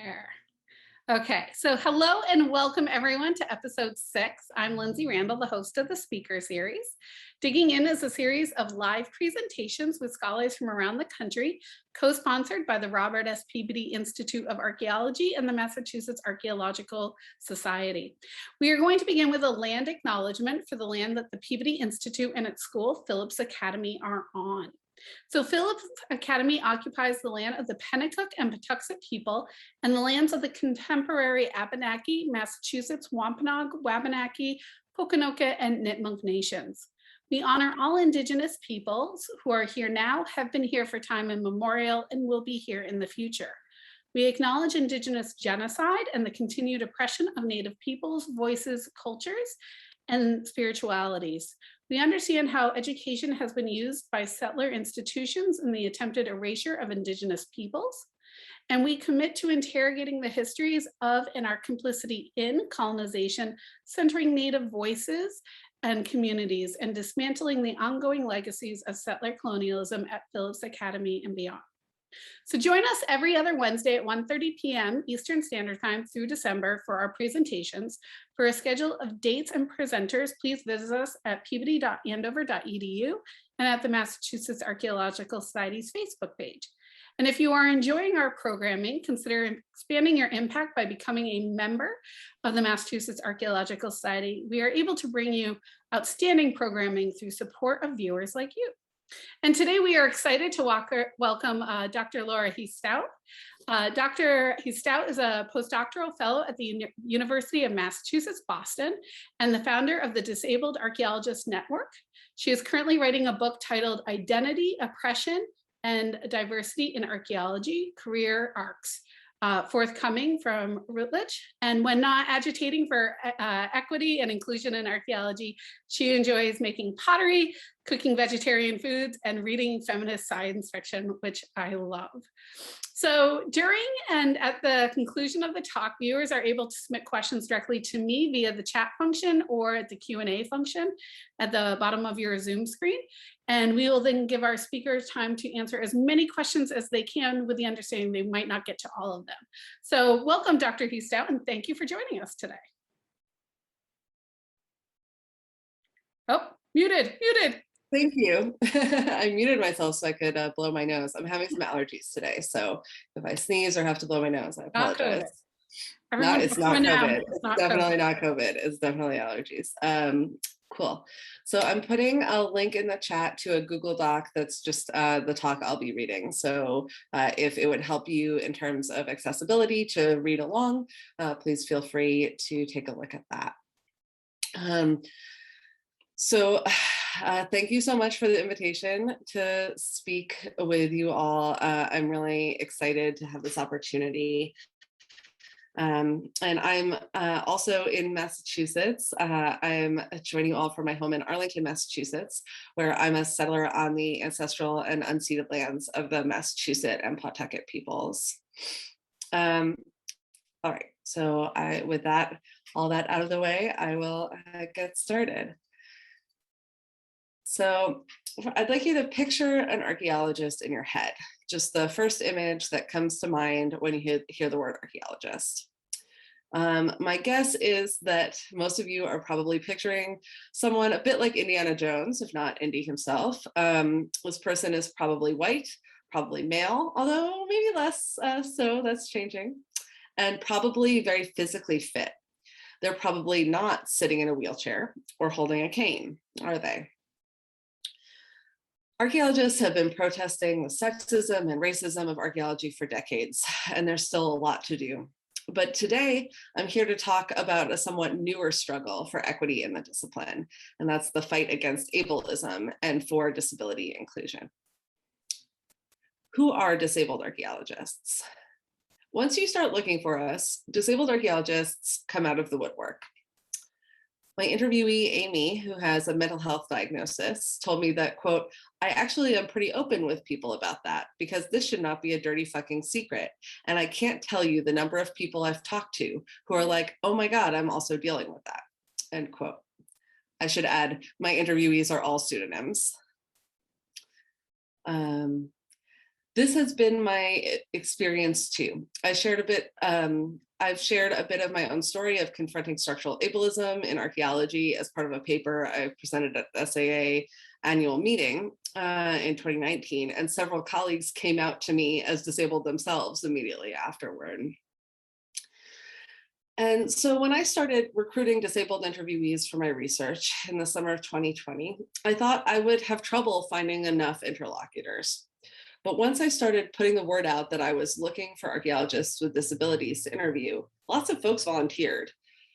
There. Okay, so hello and welcome everyone to episode 6. I'm Lindsay Randall, the host of the speaker series. Digging In is a series of live presentations with scholars from around the country, co-sponsored by the Robbins Peabody Institute of Archaeology and the Massachusetts Archaeological Society. We are going to begin with a land acknowledgement for the land that the Peabody Institute and its school, Phillips Academy, are on. So Phillips Academy occupies the land of the Pennacook and Patuxet people and the lands of the contemporary Abenaki, Massachusetts, Wampanoag, Wabanaki, Pokanoket, and Nipmuc nations. We honor all Indigenous peoples who are here now, have been here for time immemorial, and will be here in the future. We acknowledge Indigenous genocide and the continued oppression of Native peoples, voices, cultures, and spiritualities. We understand how education has been used by settler institutions in the attempted erasure of Indigenous peoples, and we commit to interrogating the histories of and our complicity in colonization, centering Native voices and communities, and dismantling the ongoing legacies of settler colonialism at Phillips Academy and beyond. So join us every other Wednesday at 1:30 p.m. Eastern Standard Time through December for our presentations. For a schedule of dates and presenters, please visit us at peabody.andover.edu and at the Massachusetts Archaeological Society's Facebook page. And if you are enjoying our programming, consider expanding your impact by becoming a member of the Massachusetts Archaeological Society. We are able to bring you outstanding programming through support of viewers like you. And today we are excited to welcome Dr. Laura Heath-Stout. Dr. Heath-Stout is a postdoctoral fellow at the University of Massachusetts, Boston, and the founder of the Disabled Archaeologists Network. She is currently writing a book titled Identity, Oppression, and Diversity in Archaeology, Career Arcs, forthcoming from Routledge. And when not agitating for equity and inclusion in archaeology, she enjoys making pottery, cooking vegetarian foods, and reading feminist science fiction, which I love. So during and at the conclusion of the talk, viewers are able to submit questions directly to me via the chat function or at the Q&A function at the bottom of your Zoom screen. And we will then give our speakers time to answer as many questions as they can, with the understanding they might not get to all of them. So welcome, Dr. Heath-Stout, and thank you for joining us today. Oh, muted. Thank you. I muted myself so I could blow my nose. I'm having some allergies today, so if I sneeze or have to blow my nose, I apologize. It's not COVID. It's definitely not COVID. It's definitely allergies. Cool. So I'm putting a link in the chat to a Google Doc that's just the talk I'll be reading. So if it would help you in terms of accessibility to read along, please feel free to take a look at that. Thank you so much for the invitation to speak with you all. I'm really excited to have this opportunity. And I'm also in Massachusetts. I'm joining you all from my home in Arlington, Massachusetts, where I'm a settler on the ancestral and unceded lands of the Massachusetts and Pawtucket peoples. All right, so with all that out of the way, I will get started. So I'd like you to picture an archaeologist in your head, just the first image that comes to mind when you hear the word archaeologist. My guess is that most of you are probably picturing someone a bit like Indiana Jones, if not Indy himself. This person is probably white, probably male, although maybe less so, that's changing, and probably very physically fit. They're probably not sitting in a wheelchair or holding a cane, are they? Archaeologists have been protesting the sexism and racism of archaeology for decades, and there's still a lot to do. But today, I'm here to talk about a somewhat newer struggle for equity in the discipline, and that's the fight against ableism and for disability inclusion. Who are disabled archaeologists? Once you start looking for us, disabled archaeologists come out of the woodwork. My interviewee, Amy, who has a mental health diagnosis, told me that, quote, I actually am pretty open with people about that because this should not be a dirty fucking secret. And I can't tell you the number of people I've talked to who are like, oh my God, I'm also dealing with that, end quote. I should add, my interviewees are all pseudonyms. This has been my experience too. I've shared a bit of my own story of confronting structural ableism in archaeology as part of a paper I presented at the SAA annual meeting in 2019, and several colleagues came out to me as disabled themselves immediately afterward. And so when I started recruiting disabled interviewees for my research in the summer of 2020, I thought I would have trouble finding enough interlocutors. But once I started putting the word out that I was looking for archaeologists with disabilities to interview, lots of folks volunteered.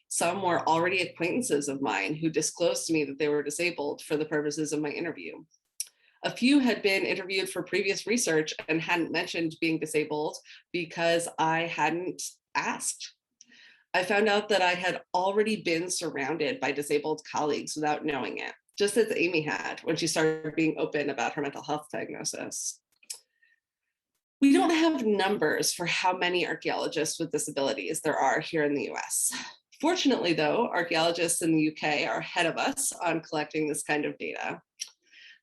Some were already acquaintances of mine who disclosed to me that they were disabled for the purposes of my interview. A few had been interviewed for previous research and hadn't mentioned being disabled because I hadn't asked. I found out that I had already been surrounded by disabled colleagues without knowing it, just as Amy had when she started being open about her mental health diagnosis. We don't have numbers for how many archaeologists with disabilities there are here in the US. Fortunately, though, archaeologists in the UK are ahead of us on collecting this kind of data.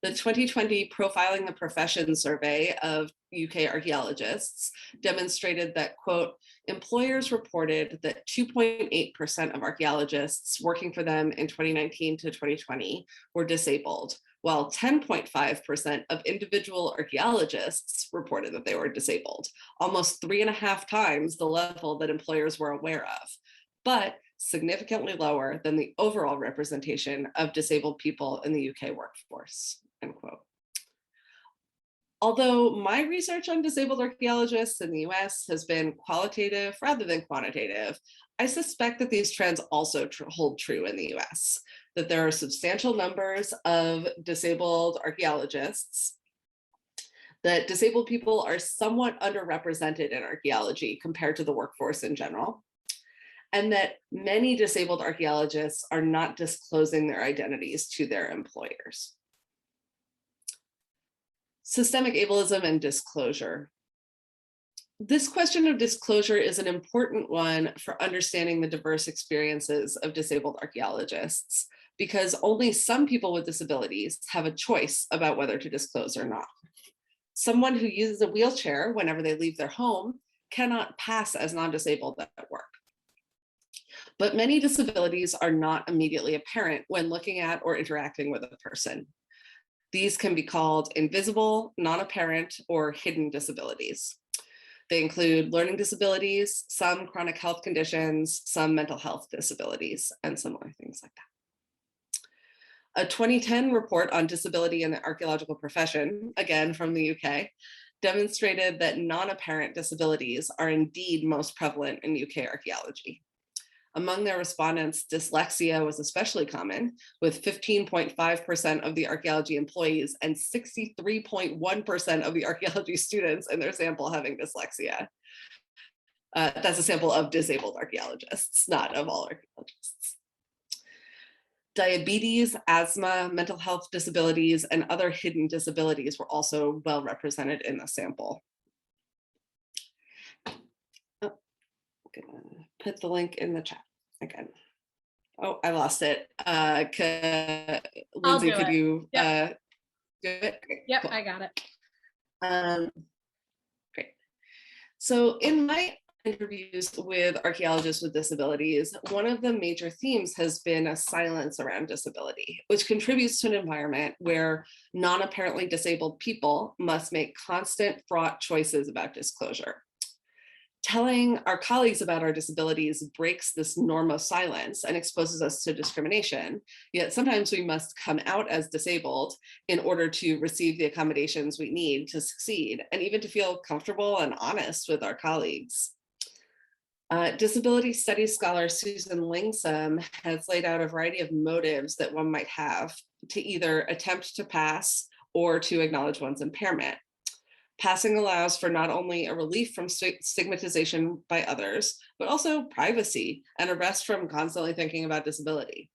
The 2020 Profiling the Profession survey of UK archaeologists demonstrated that, quote, employers reported that 2.8% of archaeologists working for them in 2019 to 2020 were disabled, while 10.5% of individual archaeologists reported that they were disabled, almost 3.5 times the level that employers were aware of, but significantly lower than the overall representation of disabled people in the UK workforce, end quote. Although my research on disabled archaeologists in the US has been qualitative rather than quantitative, I suspect that these trends also hold true in the US, that there are substantial numbers of disabled archaeologists, that disabled people are somewhat underrepresented in archaeology compared to the workforce in general, and that many disabled archaeologists are not disclosing their identities to their employers. Systemic ableism and disclosure. This question of disclosure is an important one for understanding the diverse experiences of disabled archaeologists, because only some people with disabilities have a choice about whether to disclose or not. Someone who uses a wheelchair whenever they leave their home cannot pass as non-disabled at work. But many disabilities are not immediately apparent when looking at or interacting with a person. These can be called invisible, non-apparent, or hidden disabilities. They include learning disabilities, some chronic health conditions, some mental health disabilities, and some other things like that. A 2010 report on disability in the archaeological profession, again from the UK, demonstrated that non-apparent disabilities are indeed most prevalent in UK archaeology. Among their respondents, dyslexia was especially common, with 15.5% of the archaeology employees and 63.1% of the archaeology students in their sample having dyslexia. That's a sample of disabled archaeologists, not of all archaeologists. Diabetes, asthma, mental health disabilities, and other hidden disabilities were also well represented in the sample. Oh, I'm gonna put the link in the chat again. Oh, I lost it. Lindsay, could you do it? Great, Yep, cool. I got it. Great. So in my interviews with archaeologists with disabilities, one of the major themes has been a silence around disability, which contributes to an environment where non-apparently disabled people must make constant, fraught choices about disclosure. Telling our colleagues about our disabilities breaks this norm of silence and exposes us to discrimination, yet sometimes we must come out as disabled in order to receive the accommodations we need to succeed and even to feel comfortable and honest with our colleagues. Disability studies scholar Susan Lingsome has laid out a variety of motives that one might have to either attempt to pass or to acknowledge one's impairment. Passing allows for not only a relief from stigmatization by others, but also privacy and a rest from constantly thinking about disability.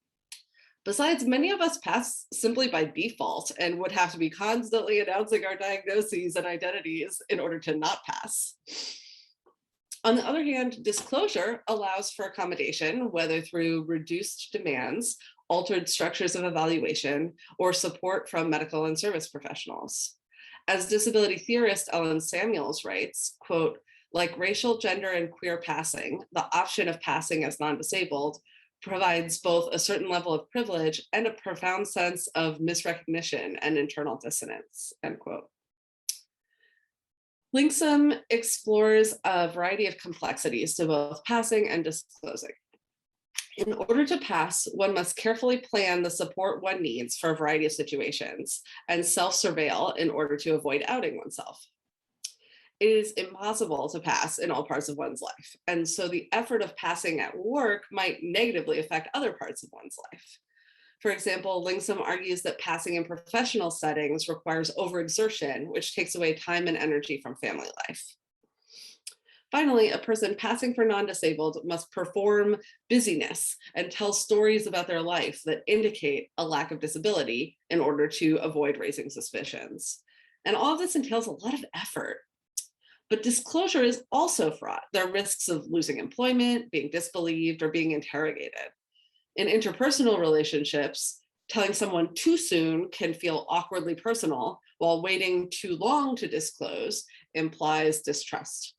Besides, many of us pass simply by default and would have to be constantly announcing our diagnoses and identities in order to not pass. On the other hand, disclosure allows for accommodation, whether through reduced demands, altered structures of evaluation, or support from medical and service professionals. As disability theorist Ellen Samuels writes, quote, like racial, gender, and queer passing, the option of passing as non-disabled provides both a certain level of privilege and a profound sense of misrecognition and internal dissonance, end quote. Linksum explores a variety of complexities to both passing and disclosing. In order to pass, one must carefully plan the support one needs for a variety of situations and self-surveil in order to avoid outing oneself. It is impossible to pass in all parts of one's life, and so the effort of passing at work might negatively affect other parts of one's life. For example, Linksum argues that passing in professional settings requires overexertion, which takes away time and energy from family life. Finally, a person passing for non-disabled must perform busyness and tell stories about their life that indicate a lack of disability in order to avoid raising suspicions. And all of this entails a lot of effort. But disclosure is also fraught. There are risks of losing employment, being disbelieved, or being interrogated. In interpersonal relationships, telling someone too soon can feel awkwardly personal, while waiting too long to disclose implies distrust.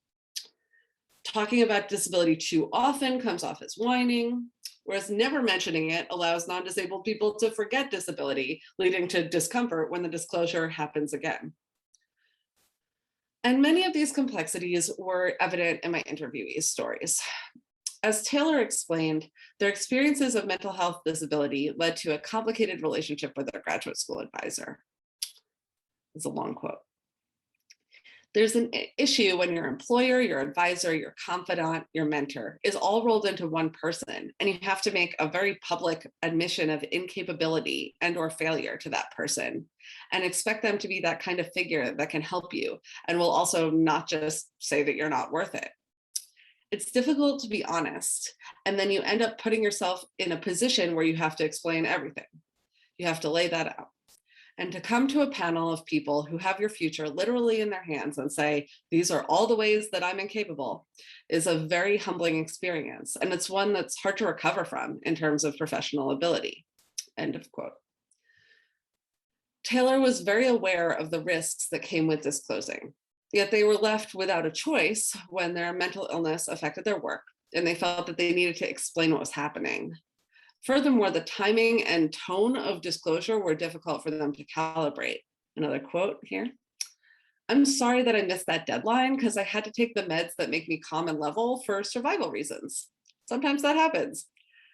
Talking about disability too often comes off as whining, whereas never mentioning it allows non-disabled people to forget disability, leading to discomfort when the disclosure happens again. And many of these complexities were evident in my interviewees' stories. As Taylor explained, their experiences of mental health disability led to a complicated relationship with their graduate school advisor. It's a long quote. There's an issue when your employer, your advisor, your confidant, your mentor is all rolled into one person, and you have to make a very public admission of incapability and or failure to that person and expect them to be that kind of figure that can help you and will also not just say that you're not worth it. It's difficult to be honest, and then you end up putting yourself in a position where you have to explain everything. You have to lay that out. And to come to a panel of people who have your future literally in their hands and say, these are all the ways that I'm incapable, is a very humbling experience. And it's one that's hard to recover from in terms of professional ability, end of quote. Taylor was very aware of the risks that came with disclosing, yet they were left without a choice when their mental illness affected their work, and they felt that they needed to explain what was happening. Furthermore, the timing and tone of disclosure were difficult for them to calibrate. Another quote here. I'm sorry that I missed that deadline because I had to take the meds that make me calm and level for survival reasons. Sometimes that happens.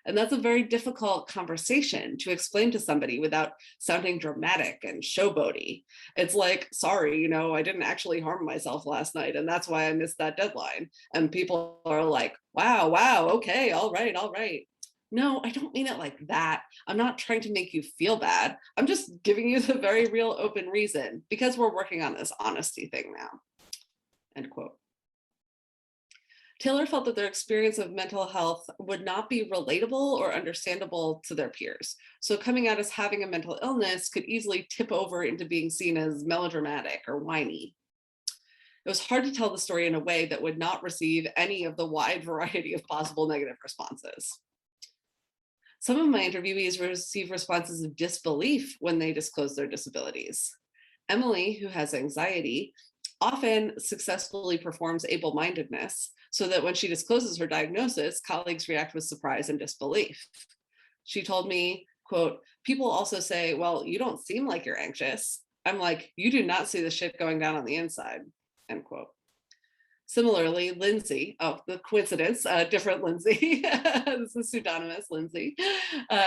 And that's a very difficult conversation to explain to somebody without sounding dramatic and showboaty. It's like, sorry, I didn't actually harm myself last night, and that's why I missed that deadline. And people are like, wow, okay, all right. No, I don't mean it like that. I'm not trying to make you feel bad. I'm just giving you the very real open reason because we're working on this honesty thing now, end quote. Taylor felt that their experience of mental health would not be relatable or understandable to their peers. So coming out as having a mental illness could easily tip over into being seen as melodramatic or whiny. It was hard to tell the story in a way that would not receive any of the wide variety of possible negative responses. Some of my interviewees receive responses of disbelief when they disclose their disabilities. Emily, who has anxiety, often successfully performs able-mindedness so that when she discloses her diagnosis, colleagues react with surprise and disbelief. She told me, quote, people also say, well, you don't seem like you're anxious. I'm like, you do not see the shit going down on the inside, end quote. Similarly, Lindsay, the coincidence, different Lindsay, this is pseudonymous Lindsay,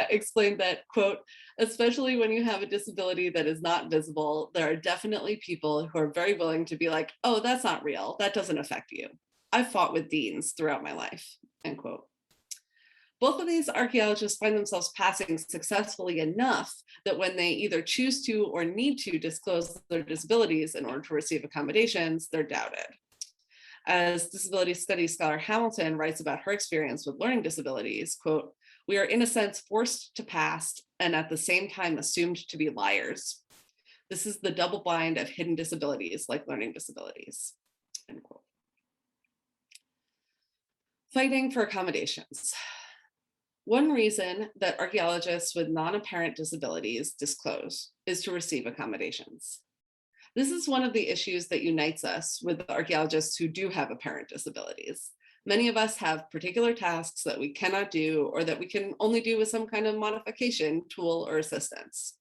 explained that, quote, especially when you have a disability that is not visible, there are definitely people who are very willing to be like, oh, that's not real, that doesn't affect you. I've fought with deans throughout my life, end quote. Both of these archaeologists find themselves passing successfully enough that when they either choose to or need to disclose their disabilities in order to receive accommodations, they're doubted. As disability studies scholar Hamilton writes about her experience with learning disabilities, quote, we are in a sense forced to pass and at the same time assumed to be liars. This is the double bind of hidden disabilities like learning disabilities, end quote. Fighting for accommodations. One reason that archaeologists with non-apparent disabilities disclose is to receive accommodations. This is one of the issues that unites us with the archaeologists who do have apparent disabilities. Many of us have particular tasks that we cannot do or that we can only do with some kind of modification, tool, or assistance.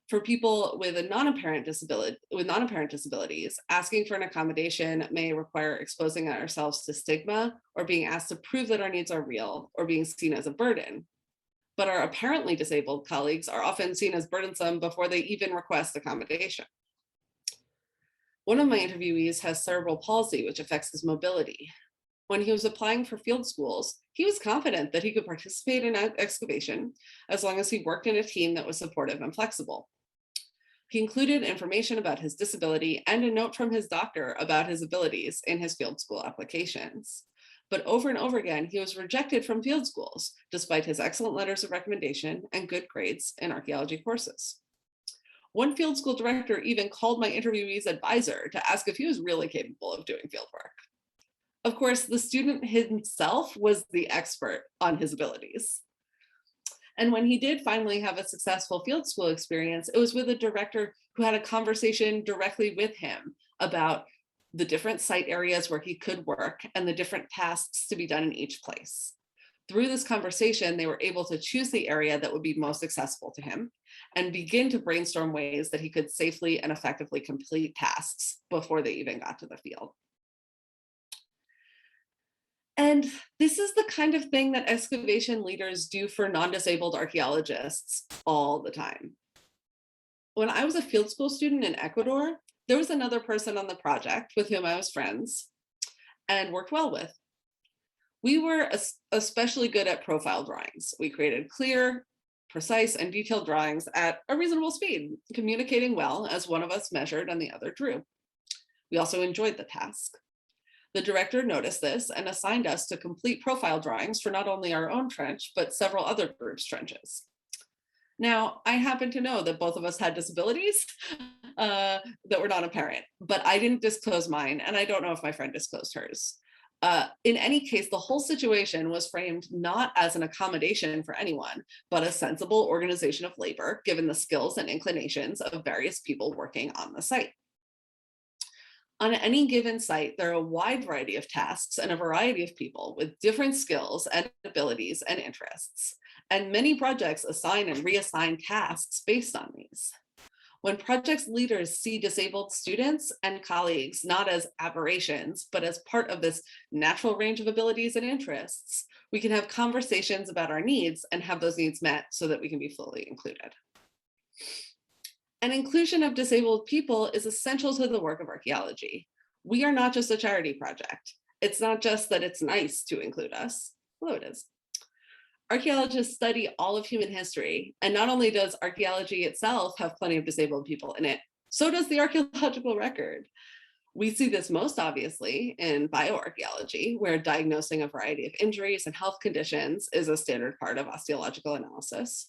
For people with non-apparent disabilities, asking for an accommodation may require exposing ourselves to stigma or being asked to prove that our needs are real or being seen as a burden. But our apparently disabled colleagues are often seen as burdensome before they even request accommodation. One of my interviewees has cerebral palsy, which affects his mobility. When he was applying for field schools, he was confident that he could participate in excavation as long as he worked in a team that was supportive and flexible. He included information about his disability and a note from his doctor about his abilities in his field school applications. But over and over again, he was rejected from field schools, despite his excellent letters of recommendation and good grades in archaeology courses. One field school director even called my interviewee's advisor to ask if he was really capable of doing field work. Of course, the student himself was the expert on his abilities. And when he did finally have a successful field school experience, it was with a director who had a conversation directly with him about the different site areas where he could work and the different tasks to be done in each place. Through this conversation, they were able to choose the area that would be most accessible to him and begin to brainstorm ways that he could safely and effectively complete tasks before they even got to the field. And this is the kind of thing that excavation leaders do for non-disabled archaeologists all the time. When I was a field school student in Ecuador, there was another person on the project with whom I was friends and worked well with. We were especially good at profile drawings. We created clear, precise, and detailed drawings at a reasonable speed, communicating well as one of us measured and the other drew. We also enjoyed the task. The director noticed this and assigned us to complete profile drawings for not only our own trench, but several other groups' trenches. Now, I happen to know that both of us had disabilities that were not apparent, but I didn't disclose mine, and I don't know if my friend disclosed hers. In any case, the whole situation was framed not as an accommodation for anyone, but a sensible organization of labor, given the skills and inclinations of various people working on the site. On any given site, there are a wide variety of tasks and a variety of people with different skills and abilities and interests. And many projects assign and reassign tasks based on these. When project leaders see disabled students and colleagues not as aberrations, but as part of this natural range of abilities and interests, we can have conversations about our needs and have those needs met so that we can be fully included. And inclusion of disabled people is essential to the work of archaeology. We are not just a charity project. It's not just that it's nice to include us, although it is. Archaeologists study all of human history, and not only does archaeology itself have plenty of disabled people in it, so does the archaeological record. We see this most obviously in bioarchaeology, where diagnosing a variety of injuries and health conditions is a standard part of osteological analysis.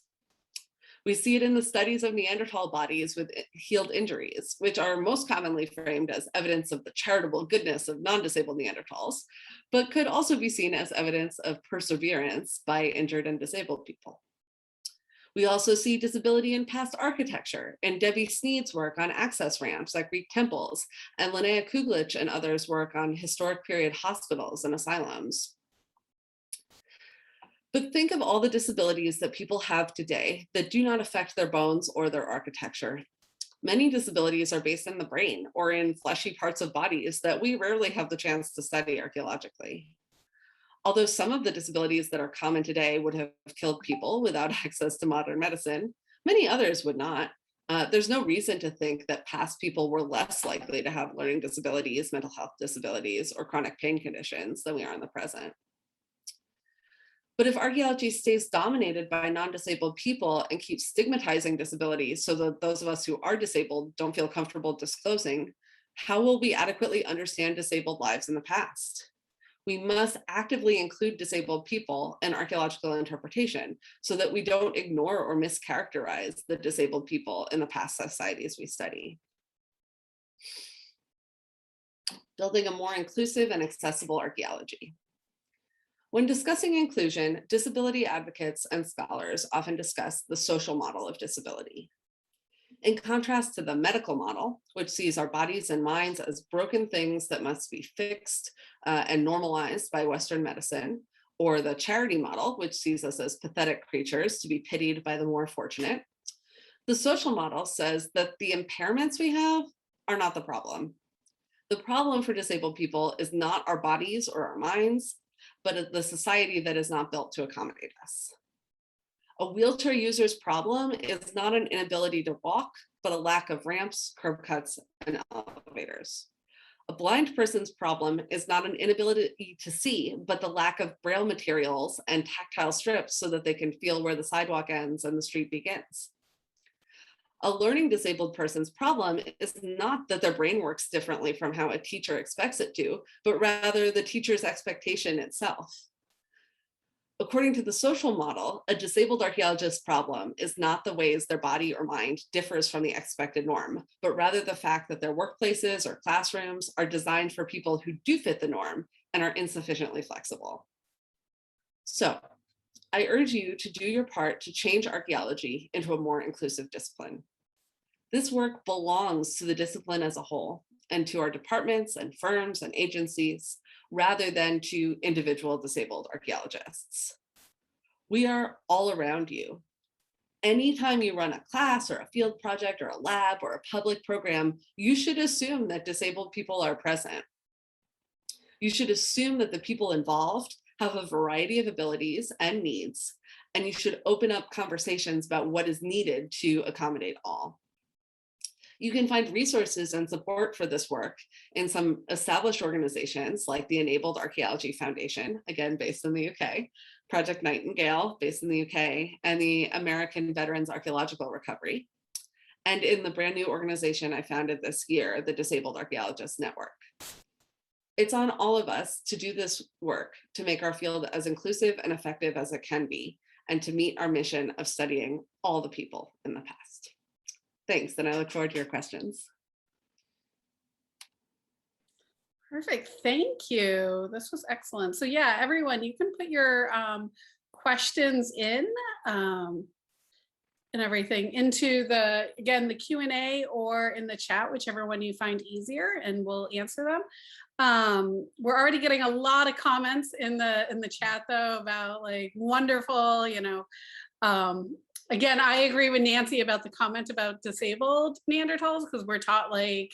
We see it in the studies of Neanderthal bodies with healed injuries, which are most commonly framed as evidence of the charitable goodness of non-disabled Neanderthals, but could also be seen as evidence of perseverance by injured and disabled people. We also see disability in past architecture, and Debbie Sneed's work on access ramps at Greek temples, and Linnea Kuglich and others' work on historic period hospitals and asylums. But think of all the disabilities that people have today that do not affect their bones or their architecture. Many disabilities are based in the brain or in fleshy parts of bodies that we rarely have the chance to study archaeologically. Although some of the disabilities that are common today would have killed people without access to modern medicine, many others would not. There's no reason to think that past people were less likely to have learning disabilities, mental health disabilities, or chronic pain conditions than we are in the present. But if archaeology stays dominated by non-disabled people and keeps stigmatizing disabilities so that those of us who are disabled don't feel comfortable disclosing, how will we adequately understand disabled lives in the past? We must actively include disabled people in archaeological interpretation so that we don't ignore or mischaracterize the disabled people in the past societies we study. Building a more inclusive and accessible archaeology. When discussing inclusion, disability advocates and scholars often discuss the social model of disability. In contrast to the medical model, which sees our bodies and minds as broken things that must be fixed and normalized by Western medicine, or the charity model, which sees us as pathetic creatures to be pitied by the more fortunate, the social model says that the impairments we have are not the problem. The problem for disabled people is not our bodies or our minds, but the society that is not built to accommodate us. A wheelchair user's problem is not an inability to walk, but a lack of ramps, curb cuts, and elevators. A blind person's problem is not an inability to see, but the lack of braille materials and tactile strips so that they can feel where the sidewalk ends and the street begins. A learning disabled person's problem is not that their brain works differently from how a teacher expects it to, but rather the teacher's expectation itself. According to the social model, a disabled archaeologist's problem is not the ways their body or mind differs from the expected norm, but rather the fact that their workplaces or classrooms are designed for people who do fit the norm and are insufficiently flexible. So, I urge you to do your part to change archaeology into a more inclusive discipline. This work belongs to the discipline as a whole and to our departments and firms and agencies, rather than to individual disabled archaeologists. We are all around you. Anytime you run a class or a field project or a lab or a public program, you should assume that disabled people are present. You should assume that the people involved have a variety of abilities and needs, and you should open up conversations about what is needed to accommodate all. You can find resources and support for this work in some established organizations like the Enabled Archaeology Foundation, again, based in the UK, Project Nightingale, based in the UK, and the American Veterans Archaeological Recovery, and in the brand new organization I founded this year, the Disabled Archaeologists Network. It's on all of us to do this work to make our field as inclusive and effective as it can be, and to meet our mission of studying all the people in the past. Thanks, and I look forward to your questions. Perfect, thank you. This was excellent. So yeah, everyone, you can put your questions in and everything into the, again, the Q&A or in the chat, whichever one you find easier, and we'll answer them. We're already getting a lot of comments in the chat though about like wonderful, you know, again, I agree with Nancy about the comment about disabled Neanderthals, because we're taught like,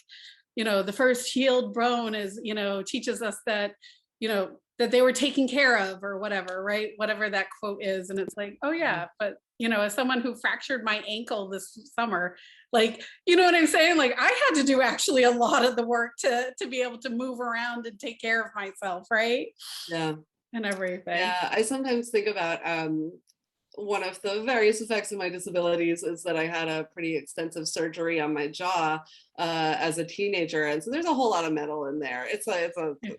you know, the first healed bone is, you know, teaches us that, you know, that they were taken care of or whatever, right? Whatever that quote is. And it's like, oh yeah, but you know, as someone who fractured my ankle this summer, like, you know what I'm saying? Like I had to do actually a lot of the work to be able to move around and take care of myself, right? Yeah. And everything. Yeah, I sometimes think about one of the various effects of my disabilities is that I had a pretty extensive surgery on my jaw as a teenager. And so there's a whole lot of metal in there. It's a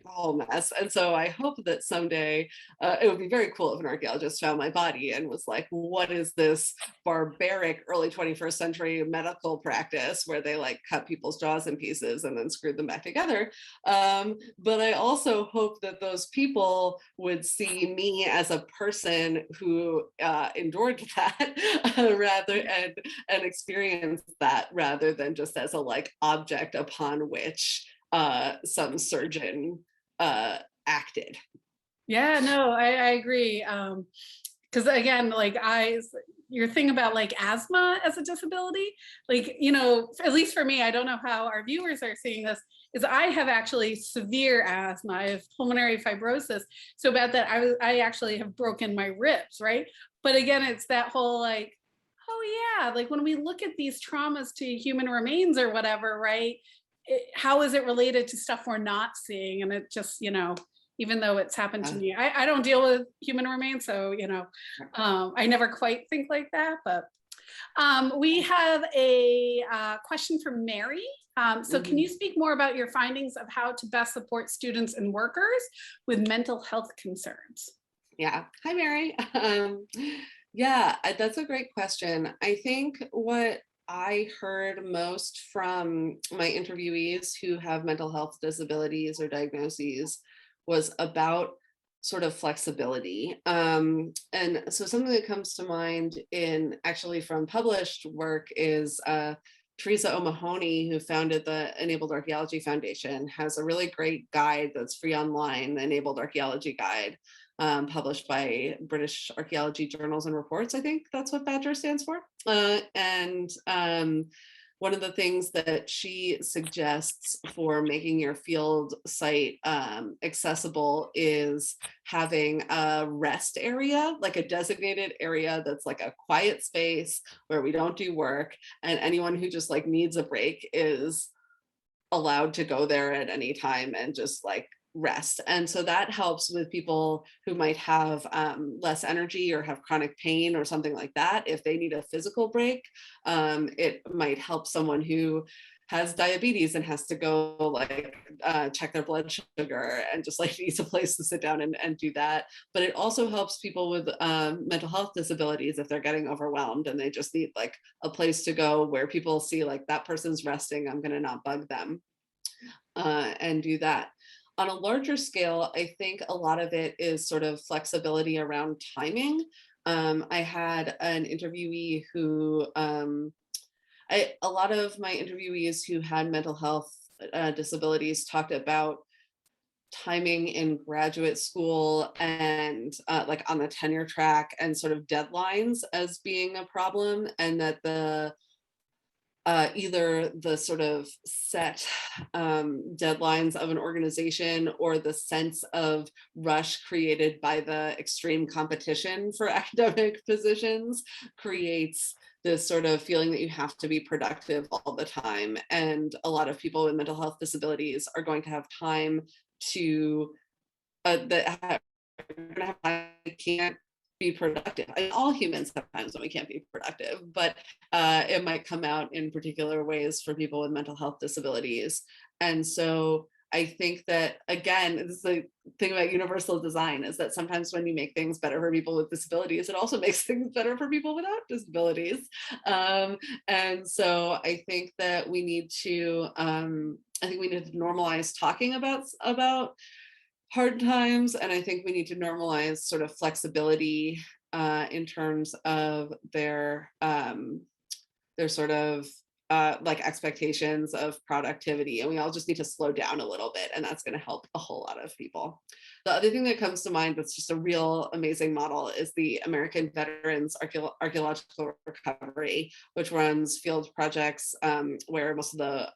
whole mess. And so I hope that someday it would be very cool if an archaeologist found my body and was like, what is this barbaric early 21st century medical practice where they like cut people's jaws in pieces and then screwed them back together. But I also hope that those people would see me as a person who endured that rather and experienced that rather than just as a like object upon which some surgeon acted. Yeah, no, I agree. Because again, like your thing about like asthma as a disability, like, you know, at least for me, I don't know how our viewers are seeing this, is I have actually severe asthma. I have pulmonary fibrosis. So about that, I actually have broken my ribs, right? But again, it's that whole like, oh yeah, like when we look at these traumas to human remains or whatever, right? How is it related to stuff we're not seeing? And it just, you know, even though it's happened to me, I don't deal with human remains, so, you know, I never quite think like that, but we have a question from Mary. So can you speak more about your findings of how to best support students and workers with mental health concerns? Yeah, hi Mary. Yeah, that's a great question. I think what I heard most from my interviewees who have mental health disabilities or diagnoses was about sort of flexibility. And so something that comes to mind in actually from published work is Teresa O'Mahony, who founded the Enabled Archaeology Foundation, has a really great guide that's free online, the Enabled Archaeology Guide, published by British Archaeology Journals and Reports. I think that's what Badger stands for. One of the things that she suggests for making your field site accessible is having a rest area, like a designated area that's like a quiet space where we don't do work, and anyone who just like needs a break is allowed to go there at any time and just like rest. And so that helps with people who might have less energy or have chronic pain or something like that. If they need a physical break, it might help someone who has diabetes and has to go like check their blood sugar and just like needs a place to sit down and do that. But it also helps people with mental health disabilities if they're getting overwhelmed and they just need like a place to go where people see like that person's resting, I'm going to not bug them, and do that. On a larger scale, I think a lot of it is sort of flexibility around timing. I had an interviewee who, a lot of my interviewees who had mental health disabilities talked about timing in graduate school and like on the tenure track and sort of deadlines as being a problem, and that the either the sort of set deadlines of an organization or the sense of rush created by the extreme competition for academic positions creates this sort of feeling that you have to be productive all the time. And a lot of people with mental health disabilities are going to have time to can't be productive. I mean, all humans have times when we can't be productive, but it might come out in particular ways for people with mental health disabilities. And so I think that, again, this is the thing about universal design, is that sometimes when you make things better for people with disabilities, it also makes things better for people without disabilities. And so I think that we need to, normalize talking about hard times, and I think we need to normalize sort of flexibility in terms of their sort of like expectations of productivity, and we all just need to slow down a little bit, and that's going to help a whole lot of people. The other thing that comes to mind that's just a real amazing model is the American Veterans Archaeological Recovery, which runs field projects where most of the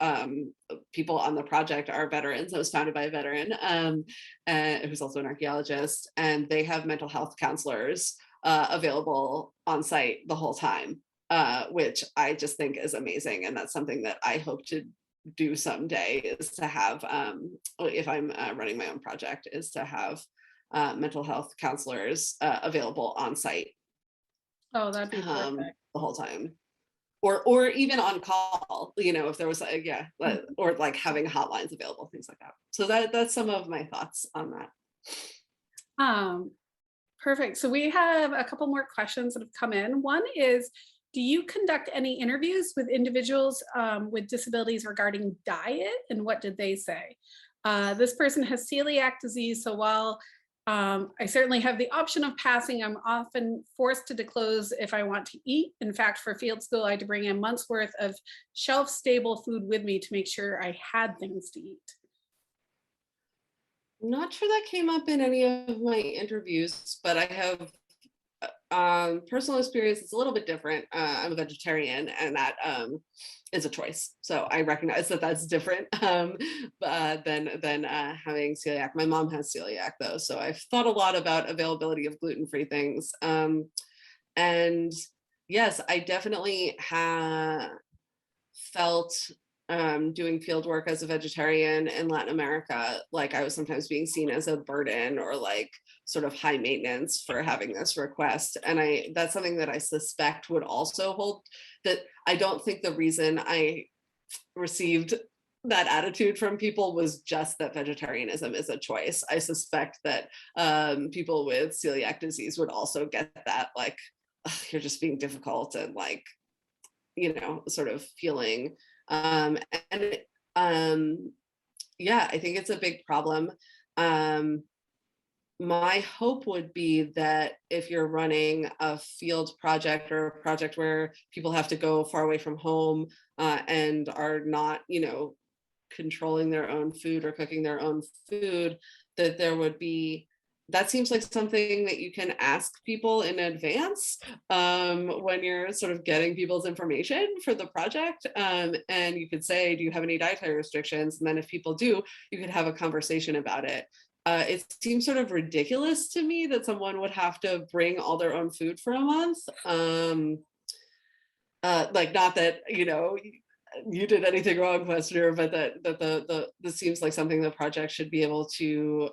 people on the project are veterans. It was founded by a veteran who's also an archaeologist, and they have mental health counselors available on site the whole time. Which I just think is amazing. And that's something that I hope to do someday, is to have, if I'm running my own project, is to have mental health counselors available on site. Oh, that'd be perfect. The whole time. Or even on call, you know, if there was, or like having hotlines available, things like that. So that's some of my thoughts on that. Perfect. So we have a couple more questions that have come in. One is, do you conduct any interviews with individuals with disabilities regarding diet, and what did they say? This person has celiac disease, so while I certainly have the option of passing, I'm often forced to disclose if I want to eat. In fact, for field school, I had to bring a month's worth of shelf-stable food with me to make sure I had things to eat. I'm not sure that came up in any of my interviews, but I have personal experience. It's a little bit different. I'm a vegetarian, and that is a choice. So I recognize that that's different than having celiac. My mom has celiac though, so I've thought a lot about availability of gluten-free things. And yes, I definitely have felt doing field work as a vegetarian in Latin America, like I was sometimes being seen as a burden or like sort of high maintenance for having this request. And that's something that I suspect would also hold, that I don't think the reason I received that attitude from people was just that vegetarianism is a choice. I suspect that people with celiac disease would also get that, like, you're just being difficult, and like, you know, sort of feeling yeah, I think it's a big problem. my hope would be that if you're running a field project or a project where people have to go far away from home and are not, controlling their own food or cooking their own food, that there would be, that seems like something that you can ask people in advance when you're sort of getting people's information for the project. And you could say, do you have any dietary restrictions? And then if people do, you could have a conversation about it. It seems sort of ridiculous to me that someone would have to bring all their own food for a month. Like, not that, you did anything wrong, questioner, but that this seems like something the project should be able to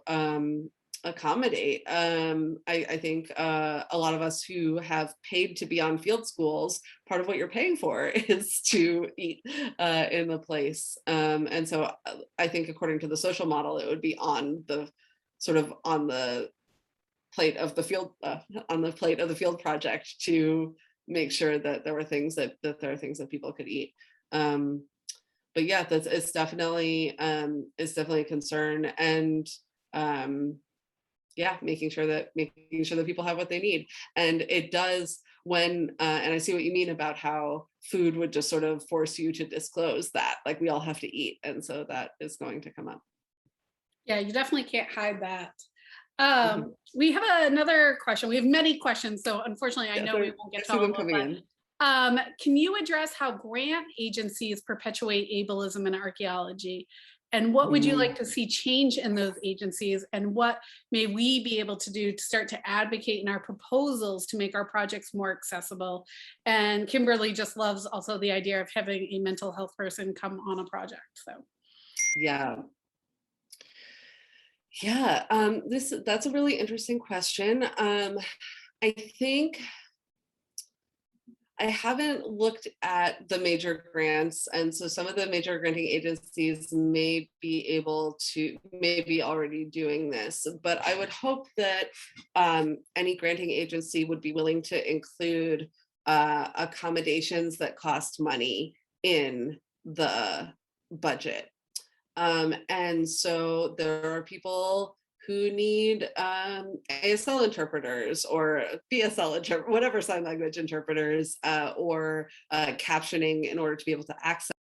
accommodate. I think a lot of us who have paid to be on field schools, part of what you're paying for is to eat in the place. And so I think according to the social model, it would be on the plate of the field, on the plate of the field project to make sure that there were things that there are things that people could eat. But yeah, it's definitely a concern, and yeah, making sure that people have what they need. And it does when and I see what you mean about how food would just sort of force you to disclose that, like, we all have to eat, and so that is going to come up. Yeah, you definitely can't hide that. Mhm. We have another question. We have many questions, so unfortunately, I Yeah, know we won't I get to see all of them them. coming in. Can you address how grant agencies perpetuate ableism in archaeology? And what would you like to see change in those agencies? And what may we be able to do to start to advocate in our proposals to make our projects more accessible? And Kimberly just loves also the idea of having a mental health person come on a project. So Yeah. Yeah, that's a really interesting question. I think I haven't looked at the major grants, and so some of the major granting agencies may be already doing this, but I would hope that any granting agency would be willing to include accommodations that cost money in the budget. And so there are people who need ASL interpreters or BSL whatever sign language interpreters, or captioning in order to be able to access